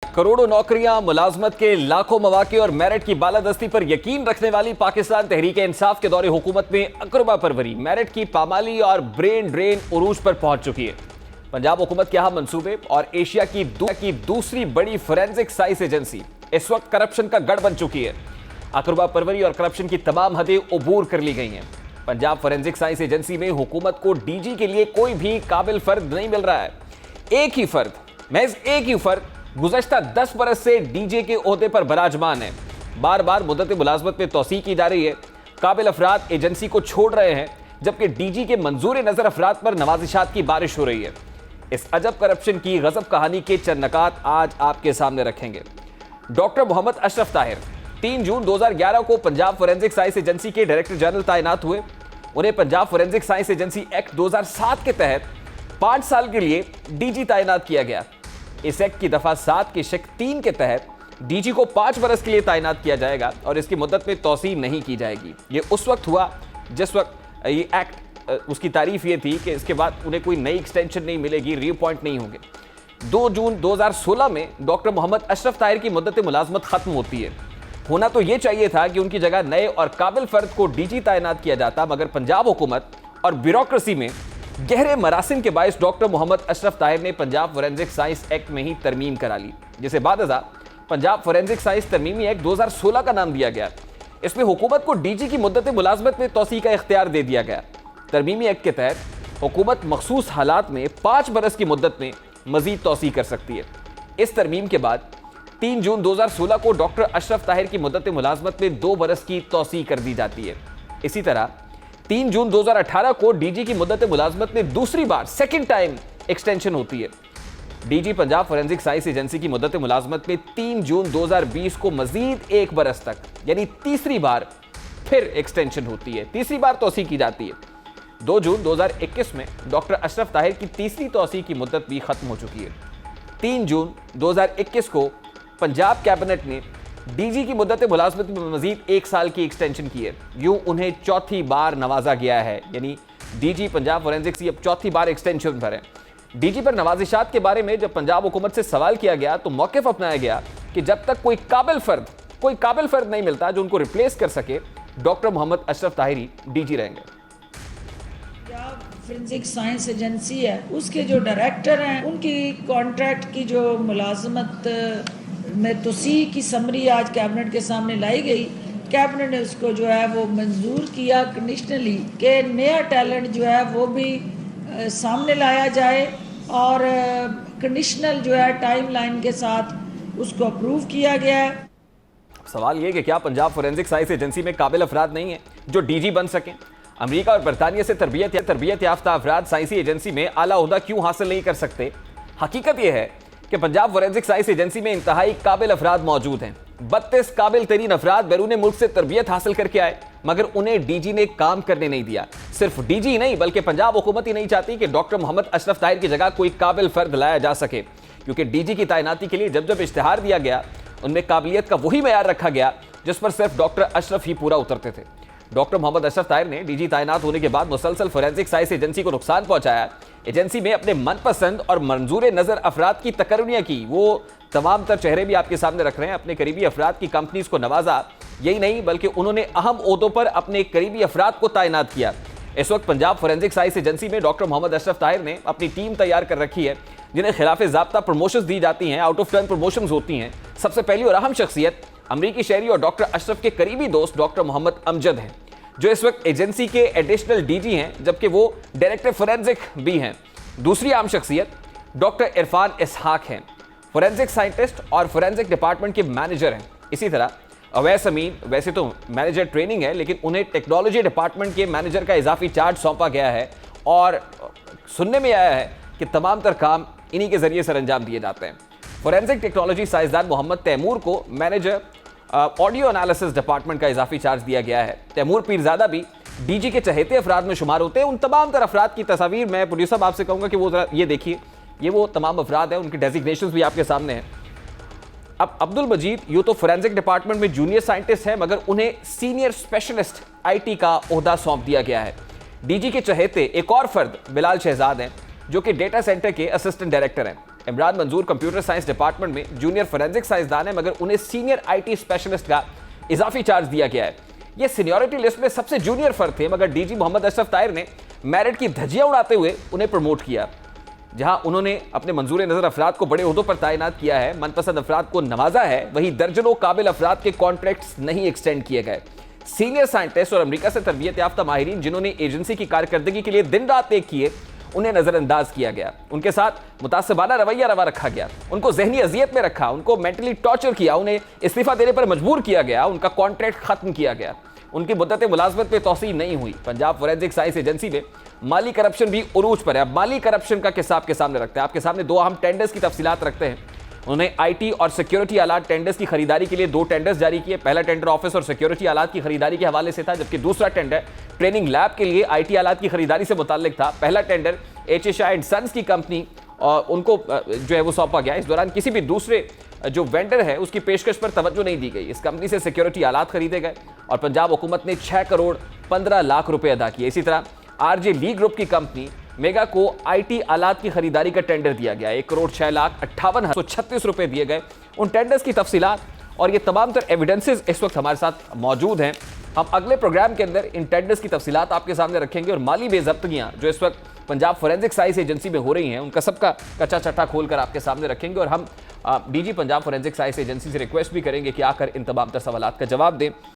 करोड़ों नौकरियां, मुलाजमत के लाखों मौके और मेरिट की बालादस्ती पर यकीन रखने वाली पाकिस्तान तहरीक-ए-इंसाफ के दौरे हुकूमत में अकरबा परवरी, मेरिट की पामाली और ब्रेन ड्रेन उरूज पर पहुंच चुकी है। पंजाब हुकूमत के अहम मंसूबे और एशिया की दूसरी बड़ी फोरेंसिक साइंस एजेंसी इस वक्त करप्शन का गढ़ बन चुकी है। अकरबा परवरी और करप्शन की तमाम हदें उबूर कर ली गई हैं। पंजाब फोरेंसिक साइंस एजेंसी में हुकूमत को डीजी के लिए कोई भी काबिल फर्द नहीं मिल रहा है। महज एक ही फर्द गुज़श्ता 10 बरस से डीजे के ओहदे पर बराजमान है। बार बार मुद्दत मुलाजमत में तौसीक की जा रही है। काबिल अफराद एजेंसी को छोड़ रहे हैं, जबकि डीजी के मंजूर नजर अफराद पर नवाजिशात की बारिश हो रही है। इस अजब करप्शन की गजब कहानी के चंद नकात आज आपके सामने रखेंगे। डॉक्टर मोहम्मद अशरफ ताहिर 3 जून 2011 को पंजाब फोरेंसिक साइंस एजेंसी के डायरेक्टर जनरल तैनात हुए। उन्हें Punjab forensic science agency act 2007 के तहत 5 साल के लिए डीजी तैनात किया गया। इस एक्ट की दफा 7 की शिक 3 के तहत डीजी को 5 बरस के लिए तैनात किया जाएगा और इसकी मुद्दत में तौसीह नहीं की जाएगी। ये उस वक्त हुआ जिस वक्त ये एक्ट उसकी तारीफ ये थी कि इसके बाद उन्हें कोई नई एक्सटेंशन नहीं मिलेगी, रीअपॉइंट नहीं होंगे। 2 जून 2016 में डॉक्टर मोहम्मद अशरफ ताहिर की मुद्दत मुलाजमत खत्म होती है। होना तो ये चाहिए था कि उनकी जगह नए और काबिल फर्द को डीजी तैनात किया जाता, मगर पंजाब हुकूमत और ब्यूरोक्रेसी में गहरे मरासिम के बायस डॉक्टर मोहम्मद अशरफ ताहिर ने पंजाब फोरेंसिक साइंस एक्ट में ही तरमीम करा ली, जिसे बादअज़ा पंजाब फोरेंसिक साइंस तरमीमी एक्ट 2016 का नाम दिया गया। इसमें हुकूमत को डीजी की मुद्दत मुलाजमत में तौसीह का इख्तियार दे दिया गया। तरमीमी एक्ट के तहत हुकूमत मखसूस हालात में 5 बरस की मुद्दत में मजीद तौसीह कर सकती है। इस तरमीम के बाद 3 जून 2016 को डॉक्टर अशरफ ताहिर की मुद्दत मुलाजमत में 2 बरस की तौसीह कर दी जाती है। इसी तरह 3 जून 2018 को डीजी की मुद्दत मुलाजमत में दूसरी बार सेकंड टाइम एक्सटेंशन होती है। DG Punjab forensic science agency की मुद्दत मुलाजमत में 3 जून 2020 को मजीद 1 बरस तक यानी तीसरी बार फिर एक्सटेंशन होती है, तीसरी बार तौसीह की जाती है। 2 जून 2021 में डॉक्टर अशरफ ताहिर की तीसरी तौसीह की मुद्दत भी खत्म हो चुकी है। 3 जून 2021 को पंजाब कैबिनेट ने डीजी की मुद्दत मुलाजमत में मजीद 1 साल की एक्सटेंशन की है। यूं उन्हें चौथी बार नवाजा गया है, यानी डीजी पंजाब फोरेंसिक अब चौथी बार एक्सटेंशन पर है। डीजी पर नवाजिशात के बारे में जब पंजाब हुकूमत से सवाल किया गया तो मौक़िफ़ अपनाया गया कि जब तक कोई काबिल फर्द नहीं मिलता जो उनको रिप्लेस कर सके, डॉक्टर मोहम्मद अशरफ ताहिरी डीजी रहेंगे। फोरेंसिक साइंस एजेंसी है, उसके जो डायरेक्टर हैं उनकी कॉन्ट्रैक्ट की जो मुलाजमत में तौसीह की समरी आज कैबिनेट के सामने लाई गई। कैबिनेट ने उसको जो है वो मंजूर किया कंडीशनली कि नया टैलेंट जो है वो भी सामने लाया जाए और कंडीशनल जो है टाइमलाइन के साथ उसको अप्रूव किया गया है। सवाल ये कि क्या पंजाब फोरेंसिक साइंस एजेंसी में काबिल अफराद नहीं है जो डीजी बन सकें? अमेरिका और बरतानिया से तरबियत याफ्ता अफराद साइंसी एजेंसी में आला ओहदा क्यों हासिल नहीं कर सकते? हकीकत यह है कि पंजाब फोरेंसिक साइंस एजेंसी में इंतहाई काबिल अफराद मौजूद हैं। 32 काबिल तरीन अफराद बैरून मुल्क से तरबियत हासिल करके आए, मगर उन्हें डीजी ने काम करने नहीं दिया। सिर्फ डीजी नहीं बल्कि पंजाब हुकूमत ही नहीं चाहती कि डॉक्टर मोहम्मद अशरफ ताहिर की जगह कोई काबिल फर्द लाया जा सके, क्योंकि डीजी की तैनाती के लिए जब इश्तिहार दिया गया उनमें काबिलियत का वही मैयार रखा गया जिस पर सिर्फ डॉक्टर अशरफ ही पूरा उतरते थे। डॉक्टर मोहम्मद अशरफ ताहिर ने डीजी तैनात होने के बाद मुसलसल फोरेंसिक साइंस एजेंसी को नुकसान पहुंचाया। एजेंसी में अपने मनपसंद और मंजूर नजर अफराद की तकर्रियां की, वो तमाम तर चेहरे भी आपके सामने रख रहे हैं। अपने करीबी अफराद की कंपनीज को नवाजा, यही नहीं बल्कि उन्होंने अहम ओहदों पर अपने करीबी अफराद को तैनात किया। इस वक्त पंजाब फोरेंसिक साइंस एजेंसी में डॉक्टर मोहम्मद अशरफ ताहिर ने अपनी टीम तैयार कर रखी है, जिन्हें खिलाफ ज़ाब्ता प्रमोशंस दी जाती हैं, आउट ऑफ टर्न प्रमोशंस होती हैं। सबसे पहली और अहम शख्सियत अमरीकी शहरी और डॉक्टर अशरफ के करीबी दोस्त डॉक्टर मोहम्मद अमजद हैं, जो इस वक्त एजेंसी के एडिशनल डीजी हैं, जबकि वो डायरेक्टर फोरेंसिक भी हैं। दूसरी आम शख्सियत डॉक्टर इरफान इसहाक हैं, फोरेंसिक साइंटिस्ट और फोरेंसिक डिपार्टमेंट के मैनेजर हैं। इसी तरह अवैस अमीन वैसे तो मैनेजर ट्रेनिंग है, लेकिन उन्हें टेक्नोलॉजी डिपार्टमेंट के मैनेजर का इजाफी चार्ज सौंपा गया है और सुनने में आया है कि तमाम तर काम इन्हीं के जरिए सर अंजाम दिए जाते हैं। फोरेंसिक टेक्नोलॉजी साइंसदान मोहम्मद तैमूर को मैनेजर ऑडियो एनालिसिस डिपार्टमेंट का इजाफी चार्ज दिया गया है। तैमूर पीरजादा भी डीजी के चहेते अफराद में शुमार होते हैं। उन तमाम तर अफराद की तस्वीर मैं प्रोड्यूसर साहब आपसे कहूँगा कि वो जरा ये देखिए, ये वो तमाम अफराद हैं, उनकी डेजिग्नेशंस भी आपके सामने हैं। अब अब्दुल मजीद यूं तो फोरेंसिक डिपार्टमेंट में जूनियर साइंटिस्ट हैं, मगर उन्हें सीनियर स्पेशलिस्ट आईटी का ओहदा सौंप दिया गया है। डीजी के चहेते एक और फर्द बिलाल शहजाद हैं, जो कि डेटा सेंटर के असिस्टेंट डायरेक्टर हैं। इमरान मंजूर कंप्यूटर साइंस डिपार्टमेंट में जूनियर फोरेंसिक साइंसदान है, मगर उन्हें सीनियर आईटी स्पेशलिस्ट का इजाफी चार्ज दिया गया है। ये सीनियरिटी लिस्ट में सबसे जूनियर फर्द थे, मगर डीजी मोहम्मद अशरफ ताहिर ने मेरिट की धज्जियां उड़ाते हुए उन्हें प्रमोट किया। जहां उन्होंने अपने मंजूर नजर अफराद को बड़े ओहदों पर तैनात किया है, मनपसंद अफराद को नवाजा है, वहीं दर्जनों काबिल अफराद के कॉन्ट्रैक्ट्स नहीं एक्सटेंड किए गए। सीनियर साइंटिस्ट और अमेरिका से तरबियत याफ्ता माहिरीन जिन्होंने एजेंसी की कारकर्दगी के लिए दिन रात एक किए, उन्हें नजरअंदाज किया गया। उनके साथ मुतासिबाना रवैया रवा रखा गया, उनको जहनी अजियत में रखा, उनको मेंटली टॉर्चर किया, उन्हें इस्तीफा देने पर मजबूर किया गया, उनका कॉन्ट्रैक्ट खत्म किया गया, उनकी मुद्दत मुलाजमत में तोसी नहीं हुई। पंजाब फोरेंसिक साइंस एजेंसी में माली करप्शन भी उरूज पर है। अब माली करप्शन का किस्सा आपके सामने रखते हैं, आपके सामने दो अहम टेंडर्स की तफसीलात रखते हैं। उन्होंने आईटी और सिक्योरिटी आलात टेंडर्स की खरीदारी के लिए 2 टेंडर्स जारी किए। पहला टेंडर ऑफिस और सिक्योरिटी आलात की खरीदारी के हवाले से था, जबकि दूसरा टेंडर ट्रेनिंग लैब के लिए आईटी आलात की खरीदारी से मुताल्लिक था। पहला टेंडर HHI एंड सन्स की कंपनी और उनको जो है वो सौंपा गया। इस दौरान किसी भी दूसरे जो वेंडर है उसकी पेशकश पर तवज्जो नहीं दी गई। इस कंपनी से सिक्योरिटी आलात खरीदे गए और पंजाब हुकूमत ने 6 करोड़ 15 लाख रुपए अदा किए। इसी तरह RJ ली ग्रुप की कंपनी मेगा को आईटी आलात की खरीदारी का टेंडर दिया गया। 1 करोड़ 6 लाख 58,136 रुपए दिए गए। उन टेंडर्स की तफसीलात और ये तमाम तर एविडेंसेस इस वक्त हमारे साथ मौजूद हैं। हम अगले प्रोग्राम के अंदर इन टेंडर्स की तफसीलात आपके सामने रखेंगे और माली बेज़ब्तियाँ जो इस वक्त पंजाब फोरेंसिक साइंस एजेंसी में हो रही हैं, उनका सबका कच्चा चट्टा खोलकर आपके सामने रखेंगे। और हम DG Punjab forensic science agency से रिक्वेस्ट भी करेंगे कि आकर इन तमाम तर सवालात का जवाब दें।